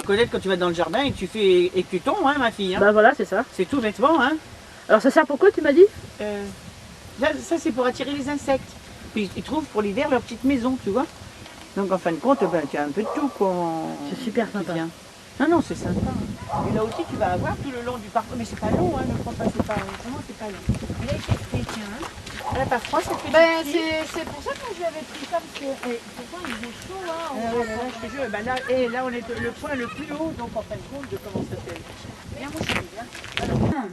reconnaître quand tu vas dans le jardin et que tu tombes, hein, ma fille. Hein. Bah voilà, c'est ça. C'est tout bêtement. Hein. Alors ça sert pour quoi, tu m'as dit? Là, ça, c'est pour attirer les insectes. Puis ils trouvent pour l'hiver leur petite maison, tu vois. Donc en fin de compte, ben, tu as un peu de tout. C'est super sympa. Non, non, c'est sympa. Et là aussi, tu vas avoir tout le long du parcours. Mais c'est pas long, hein, ne crois pas, c'est pas long. Il a été fait, tiens. Là, par France, ça fait c'est pour ça que je lui avais pris ça, parce que pourtant il faisait chaud. Hein, je te jure, ben là, et là, on est le point le plus haut, donc en fin de compte, de comment ça fait. Viens, moi, je suis bien.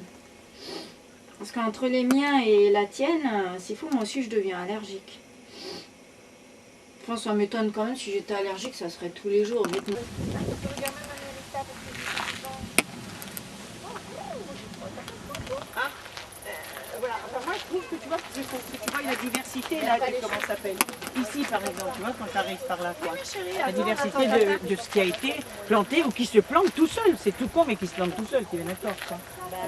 Parce qu'entre les miens et la tienne, c'est fou, moi aussi je deviens allergique. Enfin, ça m'étonne quand même, si j'étais allergique, ça serait tous les jours. Voilà, enfin, moi je trouve que tu vois, la diversité là, comment ça s'appelle. Ici par exemple, tu vois, quand tu arrives par là, quoi. La diversité de ce qui a été planté ou qui se plante tout seul. C'est tout con mais qui se plante tout seul, tu es d'accord, quoi.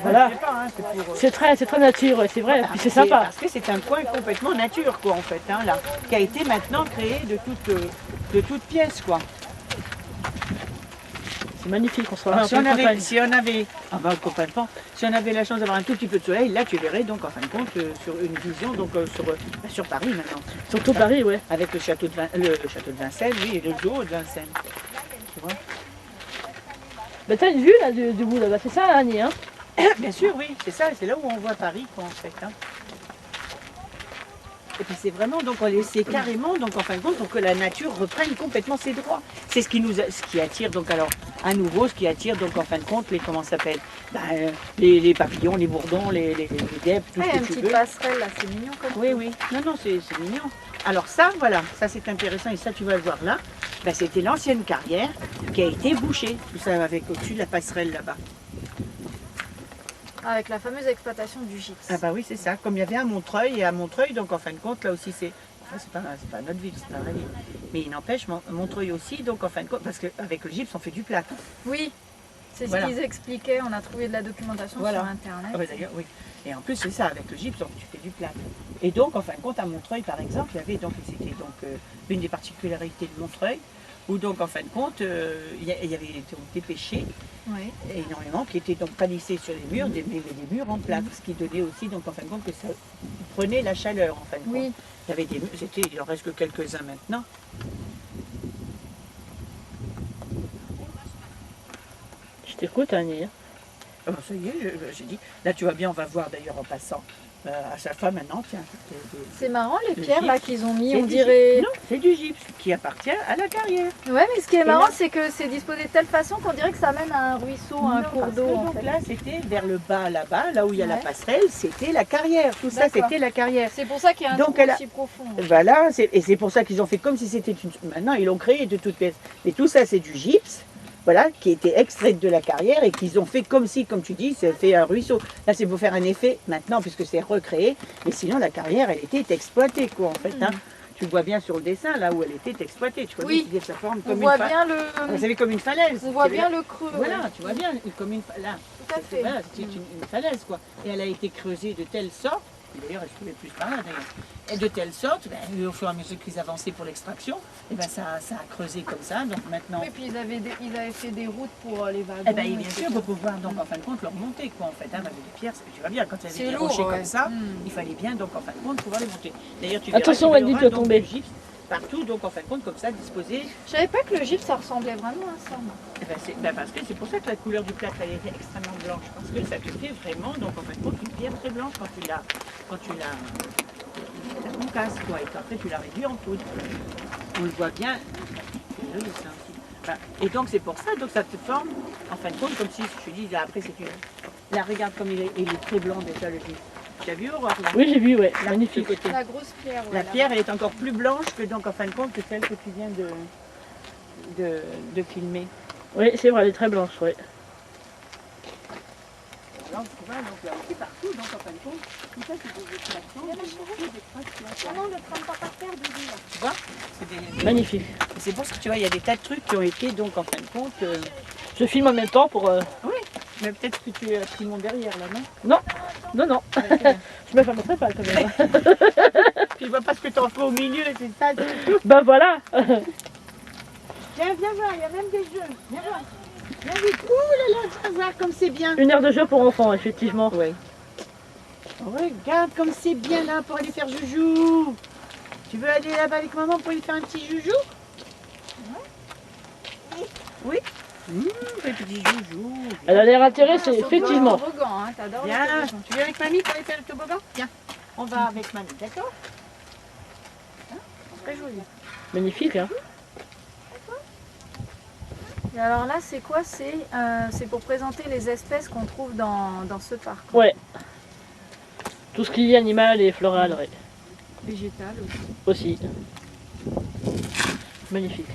Voilà. Hein, c'est très nature, c'est vrai, puis c'est sympa. Parce que c'est un coin complètement nature, quoi, en fait, hein, là, qui a été maintenant créé de toutes pièces, quoi. C'est magnifique, on soit si on avait la chance d'avoir un tout petit peu de soleil, là tu verrais donc en fin de compte sur une vision donc sur Paris maintenant. Surtout Paris, ouais. Avec le château de Vincennes, oui, et le zoo de Vincennes. Tu vois. Bah t'as une vue là du bout là-bas, c'est ça Annie, hein? Bien sûr, oui, c'est ça, c'est là où on voit Paris, quoi, en fait. Hein. Et puis c'est vraiment, donc on essaie carrément, donc en fin de compte, pour que la nature reprenne complètement ses droits. C'est ce qui attire, donc alors, à nouveau, ce qui attire, donc en fin de compte, comment ça s'appelle, les papillons, les bourdons, les guêpes, tout ce que tu veux. Il y a une petite passerelle là, c'est mignon comme ça. Oui, oui, non, c'est mignon. Alors ça, voilà, ça c'est intéressant, et ça tu vas le voir là, ben, c'était l'ancienne carrière qui a été bouchée, tout ça avec au-dessus de la passerelle là-bas. Avec la fameuse exploitation du gypse. Ah bah oui, c'est ça. Comme il y avait à Montreuil, et à Montreuil, donc en fin de compte, là aussi c'est... c'est pas notre ville, c'est pas la ville. Mais il n'empêche, Montreuil aussi, donc en fin de compte, parce qu'avec le gypse, on fait du plâtre. Oui, c'est ce qu'ils expliquaient, on a trouvé de la documentation sur Internet. Ah, d'ailleurs, oui. Et en plus, c'est ça, avec le gypse, tu fais du plâtre. Et donc, en fin de compte, à Montreuil, par exemple, il y avait donc, c'était donc une des particularités de Montreuil, où donc, en fin de compte, il y avait donc, des pêchers, énormément, qui étaient donc palissés sur les murs, des murs en plâtre, ce qui donnait aussi, donc, en fin de compte, que ça prenait la chaleur, en fin de compte. Oui. Il y avait des murs, il en reste que quelques-uns maintenant. Je t'écoute, Annie. Ah ben, ça y est, j'ai dit. Là, tu vois bien, on va voir d'ailleurs en passant à sa femme maintenant. Tiens, c'est marrant les pierres gypse. Là qu'ils ont mis, on dirait. Non, c'est du gypse qui appartient à la carrière. Ouais, mais ce qui est marrant, c'est que c'est disposé de telle façon qu'on dirait que ça mène à un ruisseau, à un cours d'eau. Donc là, c'était vers le bas, là-bas, là où il y a la passerelle, c'était la carrière. Tout ça, c'était la carrière. C'est pour ça qu'il y a un trou aussi profond. Voilà, et c'est pour ça qu'ils ont fait comme si c'était une. Maintenant, ils l'ont créé de toutes pièces. Mais tout ça, c'est du gypse. Voilà, qui était extraite de la carrière et qu'ils ont fait comme si, comme tu dis, c'est fait un ruisseau. Là, c'est pour faire un effet maintenant, puisque c'est recréé. Mais sinon, la carrière, elle était exploitée, quoi, en fait. Hein. Tu vois bien sur le dessin, là où elle était exploitée. Tu vois bien que ça forme comme une falaise. Vous savez, comme une falaise. On voit bien le creux. Voilà, tu vois bien, comme une falaise. Là, tout à fait. Voilà, c'est une falaise, quoi. Et elle a été creusée de telle sorte. D'ailleurs, elle se trouvait plus par là, d'ailleurs. Et de telle sorte, au fur et à mesure qu'ils avançaient pour l'extraction, et ça a creusé comme ça. Donc maintenant. Oui, puis ils avaient fait des routes pour les wagons. Eh bien, bien sûr, pour pouvoir donc en fin de compte leur monter, quoi, en fait. Hein, avec des pierres, tu vois bien, quand il y avait des rochers comme ça, il fallait bien donc en fin de compte pouvoir les monter. D'ailleurs, tu verras, attention, Wendy, tu vas tomber. Partout, donc en fin de compte, comme ça, disposé. Je savais pas que le gypse, ça ressemblait vraiment à ça. Parce que c'est pour ça que la couleur du plâtre, elle est extrêmement blanche. Parce que ça te fait vraiment, donc en fin de compte, une pierre très blanche quand tu la concasses, quoi. Et après, tu la réduis en poudre. On le voit bien. C'est joli, ça aussi. Enfin, et donc, c'est pour ça, donc ça te forme, en fin de compte, comme si, je te dis, là, après, c'est une... Là, regarde comme il est très blanc déjà, le gypse. Tu as vu, Aurore, là? Oui, j'ai vu, ouais. Magnifique. La grosse pierre. La pierre, elle est encore plus blanche que, donc, en fin de compte, que celle que tu viens de filmer. Oui, c'est vrai, elle est très blanche, oui. Alors, tu vois, donc là aussi, partout, donc, en fin de compte, tout ça, c'est des extractions. Ah non, ne prends pas par terre, Doudou. Tu vois, c'est des... Magnifique. C'est pour ça que tu vois, il y a des tas de trucs qui ont été, donc, en fin de compte... Je filme en même temps pour... Oui, mais peut-être que tu as pris mon derrière, là, non? Non. Je me permettrai pas, quand même. Puis je vois pas ce que t'en fais au milieu, c'est ça. Ben voilà. Viens voir, il y a même des jeux. Viens voir. Viens vite. Ouh là là, tu vas voir comme c'est bien. Une aire de jeu pour enfants, effectivement. Oui. Regarde comme c'est bien là pour aller faire joujou. Tu veux aller là-bas avec maman pour aller faire un petit joujou? Oui. Un petit joujou. Elle a l'air intéressée, effectivement. Toboggan, hein, t'adores le Viens, toboggan. tu viens avec mamie pour aller faire le toboggan? Viens, on va avec mamie, d'accord? Hein? Très joli. Magnifique, hein. Et alors là, c'est quoi? C'est pour présenter les espèces qu'on trouve dans ce parc. Ouais. Tout ce qui est animal et floral, ouais. Végétal aussi. Aussi. Magnifique.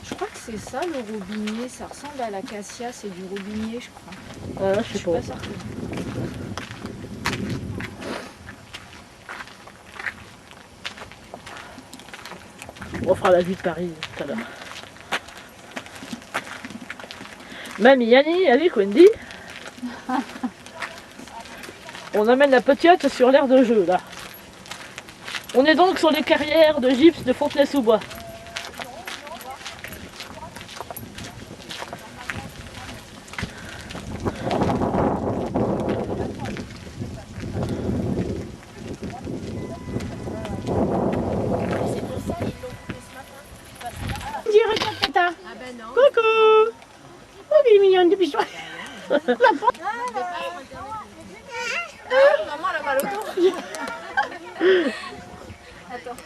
Je crois que c'est ça le robinier, ça ressemble à l'acacia, c'est du robinier je crois. Je Je sais suis pas. pas certaine. On fera la vue de Paris tout à l'heure. Mamie Yanni, avec Wendy. On amène la petite sur l'aire de jeu là. On est donc sur les carrières de gypse de Fontenay-sous-Bois. Dis, regarde Tata. Coucou. Oh, il est mignon depuis choix. Maman elle a mal au dos. Attends.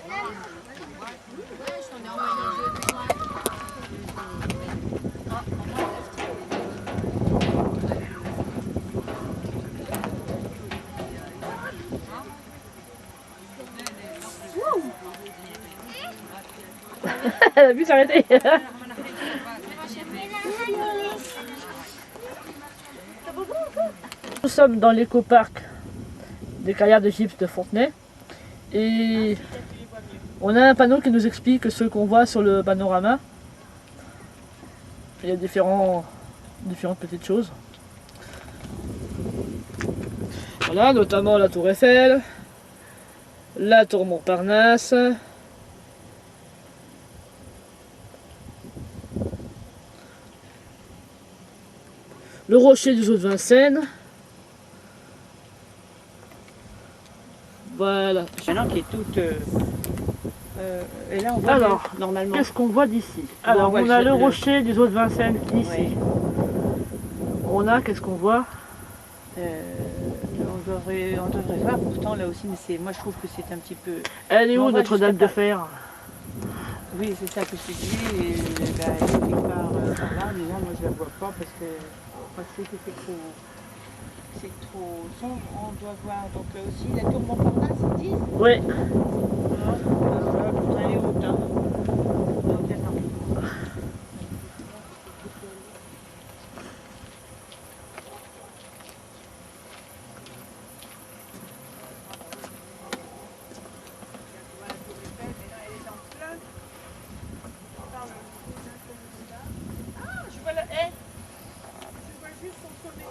Elle a pu s'arrêter. Nous sommes dans l'éco-parc des carrières de gypse de Fontenay et on a un panneau qui nous explique ce qu'on voit sur le panorama. Il y a différentes petites choses. Voilà, notamment la tour Eiffel, la tour Montparnasse, le rocher du zoo de Vincennes. Voilà. Maintenant qui est toute. Et là on voit Alors, normalement. qu'est-ce qu'on voit d'ici? Alors, voit on a le- le rocher du zoo de Vincennes qui est ici. Oui. On a, qu'est-ce qu'on voit? On devrait voir pourtant là aussi, mais moi je trouve que c'est un petit peu. Elle est On où va Notre-Dame jusqu'à de Fer? Oui, c'est ça que je te dis. Et, elle est quelque part par là, mais là moi je la vois pas parce que c'est trop sombre. On doit voir donc aussi la tour Montparnasse, ils disent. Oui. Elle est haute. Hein. Donc attends.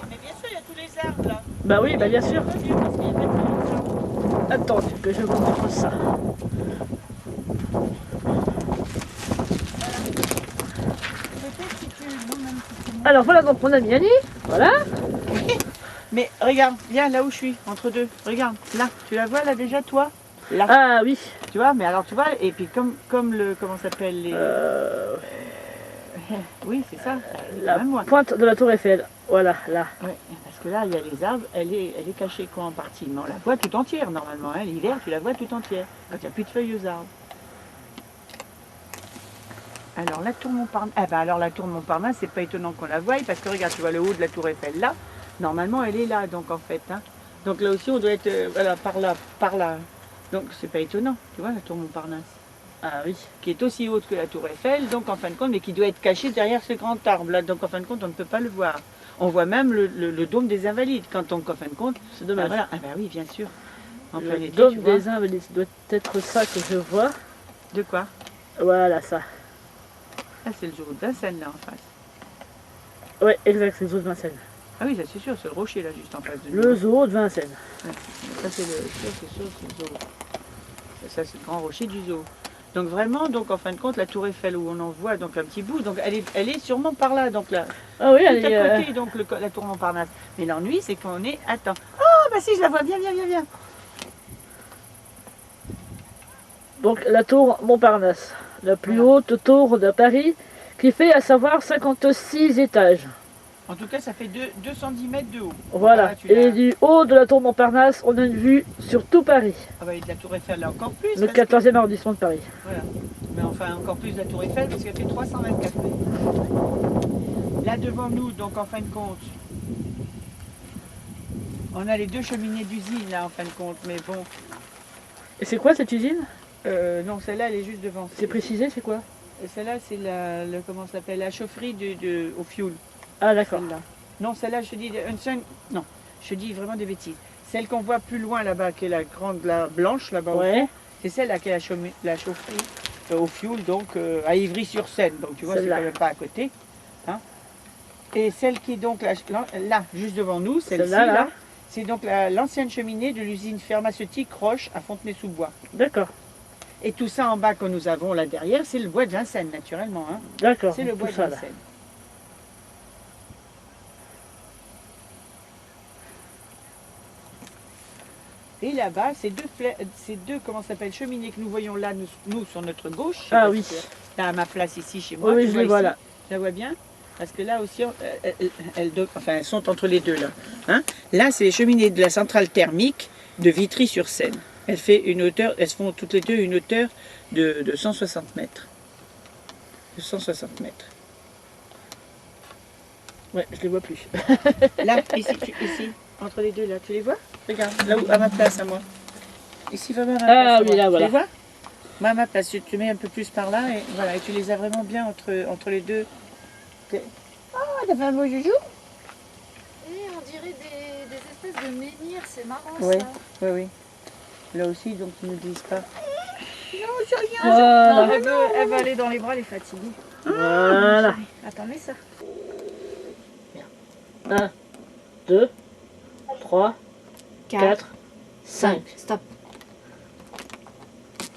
Mais bien sûr, il y a tous les arbres là. Bah oui, bah bien sûr. Parce qu'il y a pas de gens. Attends, que je vous montre ça. Alors voilà donc mon ami Annie. Voilà. Mais regarde, viens là où je suis, entre deux. Regarde, là, tu la vois là déjà toi? Là, Ah oui. tu vois, mais alors tu vois, et puis comme le, comment ça s'appelle les... oui, c'est ça, La même moi. pointe de la tour Eiffel. Voilà, là. Ouais, parce que là, il y a les arbres, elle est cachée quoi en partie, mais on la voit tout entière normalement, hein. L'hiver, tu la vois tout entière, quand il n'y a plus de feuilles aux arbres. Alors la tour Montparnasse, la tour Montparnasse, c'est pas étonnant qu'on la voie, parce que regarde, tu vois le haut de la tour Eiffel là, normalement elle est là, donc en fait, hein. Donc là aussi on doit être, voilà, par là. Donc c'est pas étonnant, tu vois la tour Montparnasse, Ah oui. qui est aussi haute que la tour Eiffel, donc en fin de compte, mais qui doit être cachée derrière ce grand arbre là, donc en fin de compte on ne peut pas le voir. On voit même le dôme des Invalides, quand on, en fin de compte, C'est dommage. voilà. Ah bah oui, bien sûr. En plein Le été, dôme tu vois. des Invalides, ça doit être ça que je vois. De quoi? Voilà ça. Ah, c'est le jour de Vincennes là en face. Ouais, exact, c'est le zoo de Vincennes. Ah oui, ça c'est sûr, c'est le rocher là juste en face de nous. Le zoo de Vincennes. Ça c'est le zoo. Ça c'est le grand rocher du zoo. Donc vraiment, donc en fin de compte, la tour Eiffel où on en voit donc un petit bout, donc elle est sûrement par là, donc là, Ah oui, tout elle est, à côté, donc la tour Montparnasse. Mais l'ennui, c'est qu'on est, attends, oh bah si, je la vois, viens. donc la tour Montparnasse, la plus Voilà. haute tour de Paris, qui fait à savoir 56 étages. En tout cas, ça fait 210 mètres de haut. Voilà. Là, tu Et l'as- du haut de la tour Montparnasse, on a une vue sur tout Paris. Ah bah, et de la tour Eiffel, là, encore plus. Le parce que- 14e arrondissement de Paris. Voilà. Mais enfin, encore plus de la tour Eiffel, parce qu'elle fait 324 mètres. Là, devant nous, donc en fin de compte, on a les 2 cheminées d'usine, là, en fin de compte. Mais bon, Et c'est quoi cette usine? non, celle-là, elle est juste devant. C'est précisé, c'est quoi? Et celle-là, c'est comment ça s'appelle, la chaufferie au fioul. Ah d'accord. Celle-là. Non, celle-là, je te dis, non, je dis vraiment des bêtises. Celle qu'on voit plus loin là-bas, qui est la grande, la blanche là-bas, au Ouais. fond, c'est celle-là qui est la chaufferie au fioul, donc à Ivry-sur-Seine. Donc tu vois, c'est Celle-là. quand même pas à côté. Hein. Et celle qui est donc là, juste devant nous, celle-ci, Celle-là, là. là, c'est donc l'ancienne cheminée de l'usine pharmaceutique Roche à Fontenay-sous-Bois. D'accord. Et tout ça en bas que nous avons là derrière, c'est le bois de Vincennes, naturellement. Hein. D'accord. C'est le tout bois de ça, là. Vincennes. Et là-bas, ces deux comment ça s'appelle, cheminées que nous voyons là, nous sur notre gauche. je sais Ah pas oui. si tu- Là, à ma place ici, chez moi. Oui, tu je vois les vois ici, là. tu la vois bien? Parce que là aussi, elles sont entre les deux là. Hein. Là, c'est les cheminées de la centrale thermique de Vitry-sur-Seine. Elles font toutes les deux une hauteur de 160 mètres. De 160 mètres. Ouais, je les vois plus. Là, ici, entre les deux là, tu les vois? Regarde, là où, à ma place, à moi. Ici, vraiment à ma place. Ah à oui, moi. là, Tu voilà. les vois? Moi, à ma place, tu mets un peu plus par là et voilà, et tu les as vraiment bien entre les deux. Oh, t'as fait un beau joujou? Et on dirait des espèces de menhirs, c'est marrant Oui. ça. Oui. Là aussi, donc ils ne disent pas. Voilà. Non, elle veut aller dans les bras, elle est fatiguée. Voilà. Attends, mets ça. 1, 2, 3, 4, 5. Stop.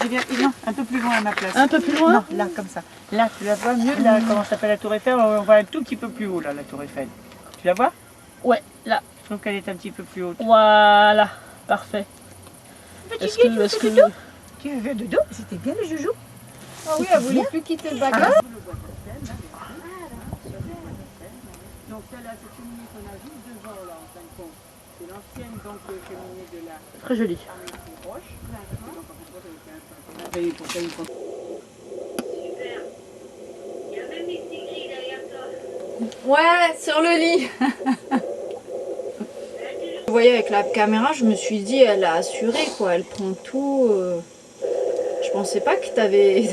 Eh bien, non, un peu plus loin à ma place. Un peu plus loin? Non, là, comme ça. Là, tu la vois mieux, là, comment s'appelle la tour Eiffel? On va un tout petit peu plus haut, là, la tour Eiffel. Tu la vois? Ouais, là. Je trouve qu'elle est un petit peu plus haute. Voilà. Parfait. Est-ce que... Tu as vu un dodo? C'était bien le joujou? Ah oui, elle voulait plus quitter le bagage. Donc celle-là, cette cheminée qu'on a juste devant, là, en fin de compte, c'est l'ancienne donc, cheminée de la Très joli. pharmacie Roche. Donc, en fait, on a payé pour ça, ils font- Ouais, sur le lit. Vous voyez avec la caméra, je me suis dit, elle a assuré quoi, elle prend tout. Je pensais pas que t'avais.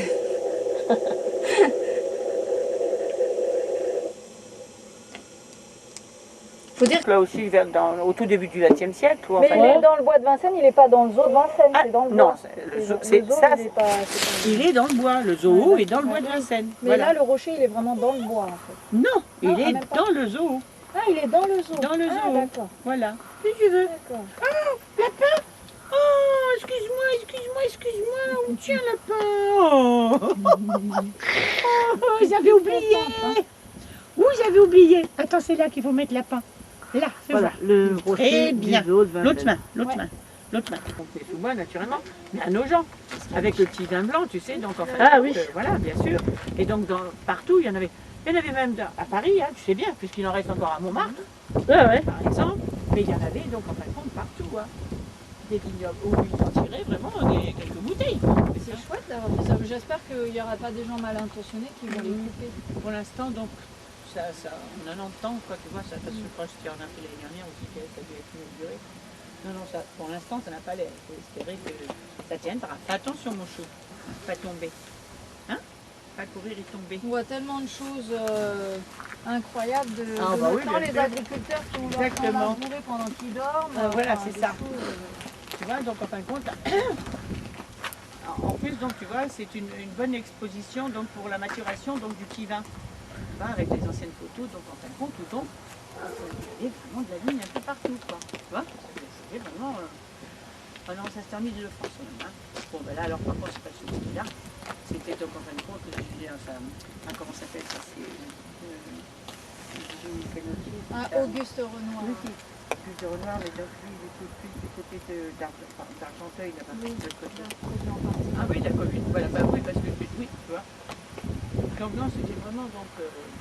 Faut dire que. Là aussi, au tout début du XXe siècle. Ou Mais enfin, il est dans le bois de Vincennes, il est pas dans le zoo de Vincennes, Ah, c'est dans le non, bois. le zoo, Le c'est zoo, ça. il est pas- c'est pas- Il est dans le bois. Le zoo est dans le bois de Vincennes. Mais Voilà. là, le rocher, il est vraiment dans le bois en fait. Non, il Ah, est même pas. dans le zoo. Ah, il est dans le zoo. Dans le Ah, zoo. d'accord. Voilà. Si tu veux. D'accord. Oh, excuse-moi. Où tient le pain? Oh, j'avais oublié. Où j'avais oublié? Attends, c'est là qu'il faut mettre lapin. Là, c'est Voilà, ça. le rocher Très bien. du zoo de L'autre Vincennes. main. On fait sous moi, naturellement, mais à nos gens. Avec le petit vin blanc, tu sais, donc en fait. Ah oui. Voilà, bien sûr. Et donc, partout, il y en avait même à Paris, hein, tu sais bien, puisqu'il en reste encore à Montmartre, Ah ouais. par exemple. Mais il y en avait donc en fin de compte partout. Hein. Des vignobles où ils en tiraient vraiment quelques bouteilles. C'est chouette d'avoir fait ça. J'espère qu'il n'y aura pas des gens mal intentionnés qui vont les couper. Pour l'instant, donc, on en entend, quoi, tu vois, ça, parce que je crois qu'il y en a fait l'année dernière aussi, que ça a dû être inauguré. Non, ça, pour l'instant, ça n'a pas l'air. Il faut espérer que ça tiendra. Fais attention, mon chou, pas tomber. Hein? Pas courir et tomber. On voit tellement de choses incroyables de Ah, bah oui, maintenant bien les sûr. agriculteurs qui ont leur Exactement. champ labouré pendant qu'ils dorment. Ah, voilà, enfin, c'est des ça. choses, Tu vois, donc en fin de compte, en plus, donc, tu vois, c'est une bonne exposition donc, pour la maturation donc, du petit vin. Tu vois, avec les anciennes photos, donc en fin de compte, tout donc, il y avait vraiment de la ligne un peu partout, quoi. Tu vois, c'était vraiment... Ah non, ça se termine de France, même. Hein. Bon, ben là, alors, par contre, c'est pas celui-là. c'était donc en fin de compte, là, je dis, enfin, comment ça s'appelle ça, c'est Auguste Renoir. Plus de Renoir, mais donc lui, il était plus du côté d'Argenteuil, là-bas, de l'autre côté. Ah oui, la commune, voilà, bah oui, parce que, oui, tu vois. Donc non, c'était vraiment, donc,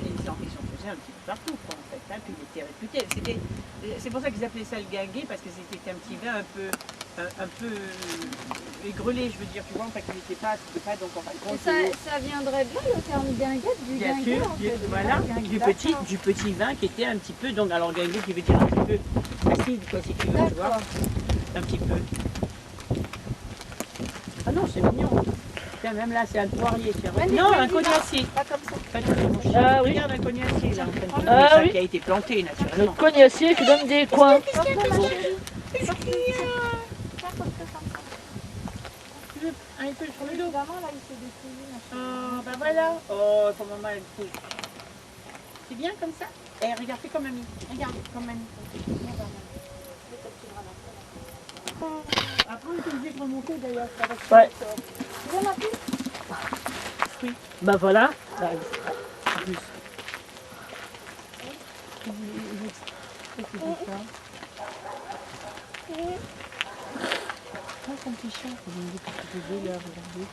ils en faisaient un petit peu partout, quoi, en fait, hein, puis il était réputé. C'est pour ça qu'ils appelaient ça le guinguet, parce que c'était un petit vin un peu égrelé, je veux dire, tu vois, en fait, c'était pas donc, en fin de compte. Ça viendrait de là, le terme guinguette, du Bien guinguet, sûr, en fait, voilà, du petit vin qui était un petit peu, donc, alors guinguet qui veut dire un petit peu acide, quoi, si tu veux, tu vois, un petit peu. Ah non, c'est mignon. Tiens, même là, c'est un poirier. Non, un cognacier. Pas comme ça. Ah oui. Regarde un cognacier, là, en fin de compte. Ah Ça oui. qui a été planté, Le naturellement. cognacier qui donne des coins. Un peu sur le dos. Évidemment, là, il s'est détruit, machin. Ah, bah voilà. Oh, ton maman, elle trouve. C'est bien comme ça. Eh, regarde, fais comme mamie. Regarde, comme mamie. Après, on est obligé de remonter d'ailleurs. Ouais. Tu veux ma puce? Fruits. Bah voilà. En plus. Ah, son petit chat. Il est là, regardez.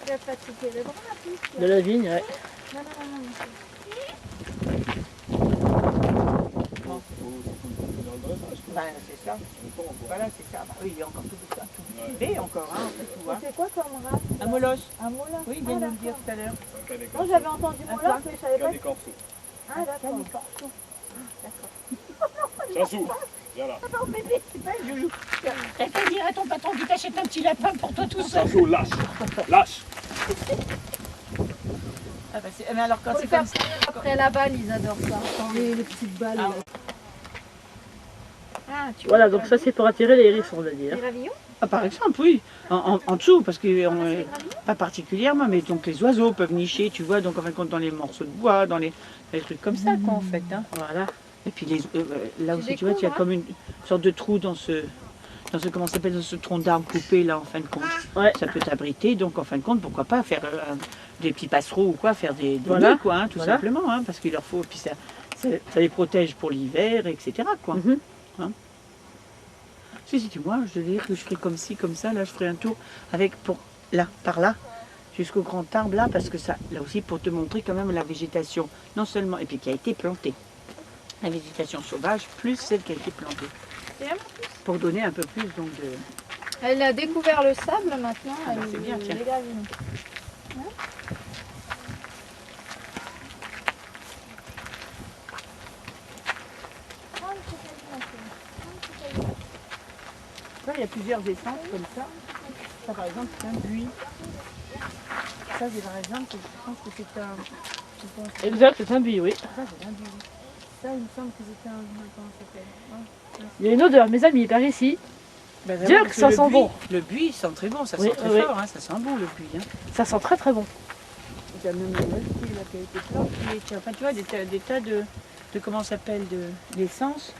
Tu vas fatiguer le bras, ma puce. De la vigne, ouais. Non, non, non, non. Ben, c'est ça. Voilà, c'est ça. Bah, oui, il y a encore tout ça. Tout bébé encore, hein, en fait, tu vois. C'est quoi comme race? Un molosse. Un moulin. Oui, il vient de nous le dire tout à l'heure. Moi, j'avais entendu moulin, mais je savais pas. Des corseaux. Ah, d'accord. Chassou, viens là. Non, bébé, c'est pas un joujou. T'as qu'à dire à ton patron qu'il t'achète un petit lapin pour toi tout seul. Chassou, lâche. Lâche. Ah bah mais alors quand Faut c'est le faire comme ça. après la balle, ils adorent ça. Les petites balles. Ah, là. Ah, tu Voilà, vois, donc ça c'est pour attirer les hérissons, on va dire. les ravillons. Ah, par exemple, oui. En dessous, parce que C'est les ravillons. pas particulièrement, mais donc les oiseaux peuvent nicher, tu vois, donc en fin de compte dans les morceaux de bois, dans les trucs comme ça, quoi, en fait. Hein. Voilà. Et puis là Tu aussi, tu vois, il y a découvres, comme une sorte de trou dans ce comment ça s'appelle, dans ce tronc d'arbre coupé, là, en fin de compte. Ouais. Ça peut t'abriter, donc en fin de compte, pourquoi pas faire des petits passereaux ou quoi, faire des Voilà. nids, quoi, hein, tout Voilà. simplement, hein, parce qu'il leur faut, puis ça les protège pour l'hiver, etc., quoi. Mhm. Si, moi, je veux dire que je ferai comme ci, comme ça, là, je ferai un tour avec, par là, jusqu'au grand arbre, là, parce que ça, là aussi, pour te montrer quand même la végétation, non seulement, et puis qui a été plantée, la végétation sauvage, plus celle qui a été plantée, C'est bien. pour donner un peu plus, donc, de... Elle a découvert le sable maintenant. Ah bah, elle c'est bien, tiens. les ravillons. Ça, il y a plusieurs essences comme ça. Ça, par exemple, c'est un buis. Ça, c'est par exemple, je pense que c'est un... je pense que- Exact, c'est un buis, oui. Ça, c'est un buis. Ça, il me semble que c'était un... Comment ça s'appelle? Il y a une odeur, mes amis, par ici. Ben, Dire parce que ça le sent buis- bon. Le buis, il sent très bon, ça Oui, sent très oui. fort, hein, ça sent bon le buis. Hein. Ça sent très très bon. Il y a même un mollettier là qui a été planté. Enfin, tu vois, des tas de comment ça s'appelle, d'essences,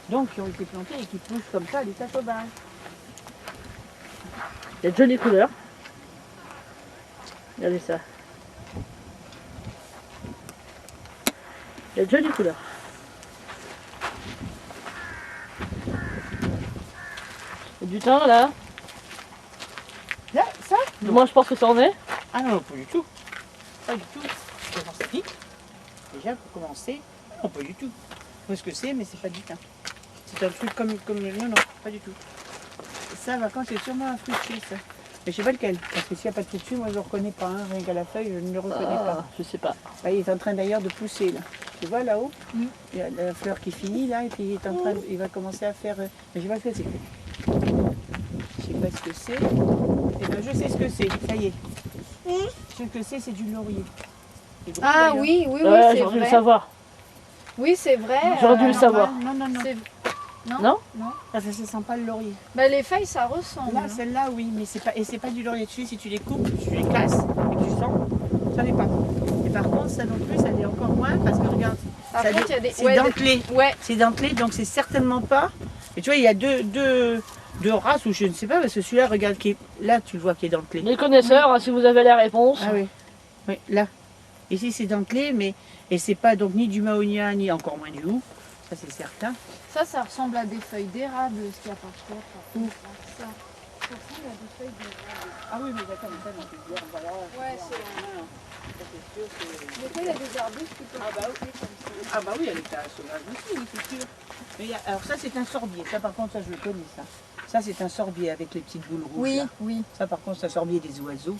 donc qui ont été plantées et qui poussent comme ça à l'état sauvage. Il y a de jolies couleurs. Regardez ça. Il y a de jolies couleurs. Il y a du thym là. Là, ça Moi je pense que ça en est. Ah non, pas du tout. Pas du tout. Ça commence vite. Déjà, pour commencer, non, pas du tout. Je sais ce que c'est, mais c'est pas du thym. C'est un truc comme... Non, non, pas du tout. Ça, par contre, c'est sûrement un fruit dessus, ça. Mais je sais pas lequel, parce que s'il n'y a pas de fruit dessus, moi je ne le reconnais pas. Hein. Rien qu'à la feuille, je ne le reconnais pas. Je sais pas. Là, il est en train d'ailleurs de pousser, là. Tu vois, là-haut Mm. Il y a la fleur qui finit, là, et puis il est en train il va commencer à faire... Mais je sais pas ce que c'est. Je sais pas ce que c'est. Eh ben, je sais ce que c'est, ça y est. Ce que c'est du laurier. C'est gros, Ah d'ailleurs. oui, oui, oui, Ouais, c'est j'aurais dû le vrai. savoir. Oui, c'est vrai. J'aurais dû le Normal. savoir. Non, non, non. C'est- Non, Non non. Ça ne sent pas le laurier. Bah, les feuilles, ça ressemble. Là, celle-là, oui, mais c'est pas du laurier dessus. Si tu les coupes, tu les casses et que tu sens, ça n'est pas. Et par contre, ça non plus, ça l'est encore moins parce que regarde, Par contre, il y a des. c'est ouais, dentelé. ouais. C'est dentelé, donc c'est certainement pas. Et tu vois, il y a deux de race ou je ne sais pas, parce que celui-là, regarde, là tu le vois qui est dentelé. Les connaisseurs, hein, si vous avez la réponse. Ah oui, oui, là. Ici c'est dentelé, mais et c'est pas donc ni du mahonia, ni encore moins du hou, ça c'est certain. Ça ressemble à des feuilles d'érable, ce qu'il y a par terre. Ça ressemble à des feuilles d'érable. Ah oui, mais d'accord, mais ça, on peut dire, voilà. Ouais, c'est sûr que... des fois, il y a des arbustes qui peuvent pousser comme ça. Ah bah oui, elle est à sauvage aussi, oui, c'est sûr. Mais alors ça c'est un sorbier, ça par contre, ça je le connais ça. Ça c'est un sorbier avec les petites boules rouges. Oui, là. oui. Ça par contre c'est un sorbier des oiseaux.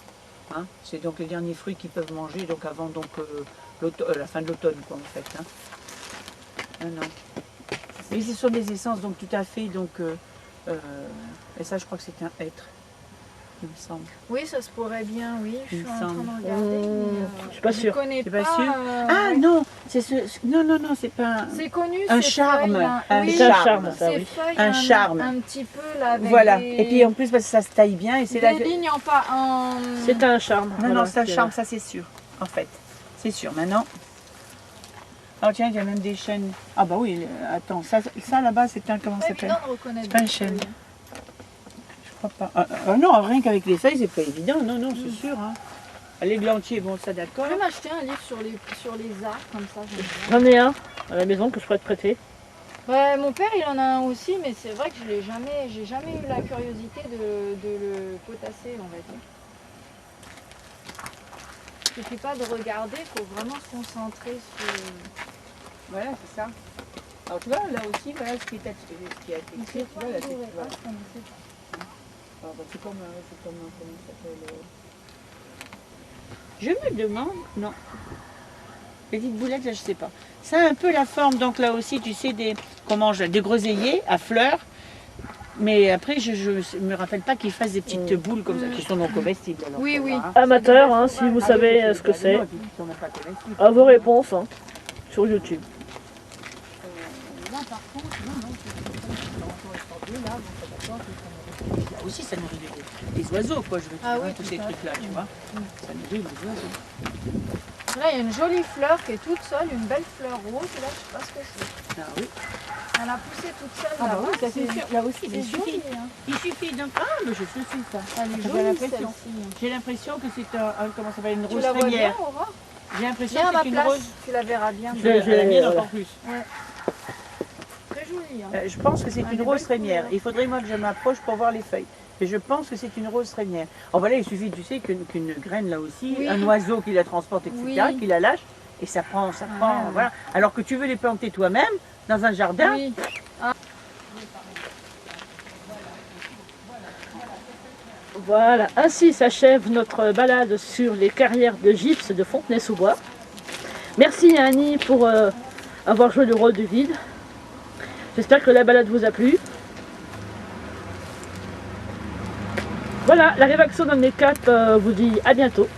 Hein. C'est donc les derniers fruits qu'ils peuvent manger donc avant donc, la fin de l'automne quoi en fait. Hein. Ah, non. Mais ce sont des essences donc tout à fait donc et ça je crois que c'est un hêtre, il me semble. Oui, ça se pourrait bien, oui. Je Il suis me en train semble. de regarder. Je suis pas Je sûre. connais C'est pas sûr Ah non, c'est non, c'est pas un... C'est connu. Un ces charme, feuilles, là. un Oui, C'est un charme. charme, ça, ces oui. feuilles, Un charme. Un petit peu là. Avec Voilà, des... et puis en plus parce que ça se taille bien et c'est là des que... lignes en pas en. C'est un charme. Non, voilà, non, c'est un qui est charme, là. ça c'est sûr, en fait. C'est sûr, maintenant... Oh tiens, il y a même des chênes. Ah bah oui, attends, ça là-bas c'est un... Comment ça C'est s'appelle? évident de reconnaître. C'est pas un des chêne. feuilles. Je crois pas. Non, rien qu'avec les feuilles, c'est pas évident, non, non, c'est sûr. Hein. L'églantier, bon, ça d'accord. Je vais m'acheter un livre sur les arts comme ça. j'aime bien. J'en ai un à la maison que je pourrais te prêter. Ouais, mon père il en a un aussi, mais c'est vrai que j'ai jamais eu la curiosité de le potasser, on va dire. Il suffit pas de regarder, il faut vraiment se concentrer sur. Voilà, c'est ça. Alors tu vois, là aussi, voilà ce qui a été écrit, tu vois, là, c'est... Voilà. Ah, bah, c'est comme, comment ça s'appelle Je me demande, non. Petite boulette, là, je sais pas. Ça a un peu la forme, donc là aussi, tu sais, des groseilliers à fleurs. Mais après, je me rappelle pas qu'ils fassent des petites boules comme ça, qui sont non comestibles. Alors, Oui, ça oui. va, hein. Amateur, hein, si vous savez ce que c'est, Non, ils sont même pas comestibles. à vos réponses hein, sur YouTube. Là, par contre, non, là aussi, ça nourrit les oiseaux, quoi, je veux dire, Ah oui, tous tout ces à trucs-là, tu vois. Ça nourrit les oiseaux. Là, il y a une jolie fleur qui est toute seule, une belle fleur rose. Et là, je sais pas ce que c'est. Ah oui. Elle a poussé toute seule. Ah bah là-bas, oui, ça c'est sûr. Là aussi, C'est il suffit. joli. Hein. Il suffit d'un... Ah, mais je suis ça. Elle est J'ai jolie l'impression. celle-ci. J'ai l'impression que c'est comment ça s'appelle, une Tu rose la vois bien, trémière. Aurore? J'ai l'impression Viens à que ma c'est une place, rose... tu la verras bien. Je- La mienne voilà. encore plus. Très jolie. Hein. Je pense que c'est Ah, une des rose belles trémière. couleurs. Il faudrait moi que je m'approche pour voir les feuilles. Mais je pense que c'est une rose trémière. Oh voilà, il suffit, tu sais, qu'une graine là aussi, Oui. un oiseau qui la transporte, etc., Oui. qui la lâche, et ça prend, voilà. Alors que tu veux les planter toi-même dans un jardin. Oui. Voilà, ainsi s'achève notre balade sur les carrières de gypse de Fontenay-sous-Bois. Merci à Annie pour avoir joué le rôle de guide. J'espère que la balade vous a plu. Voilà, la rédaction d'Omni 4 vous dit à bientôt.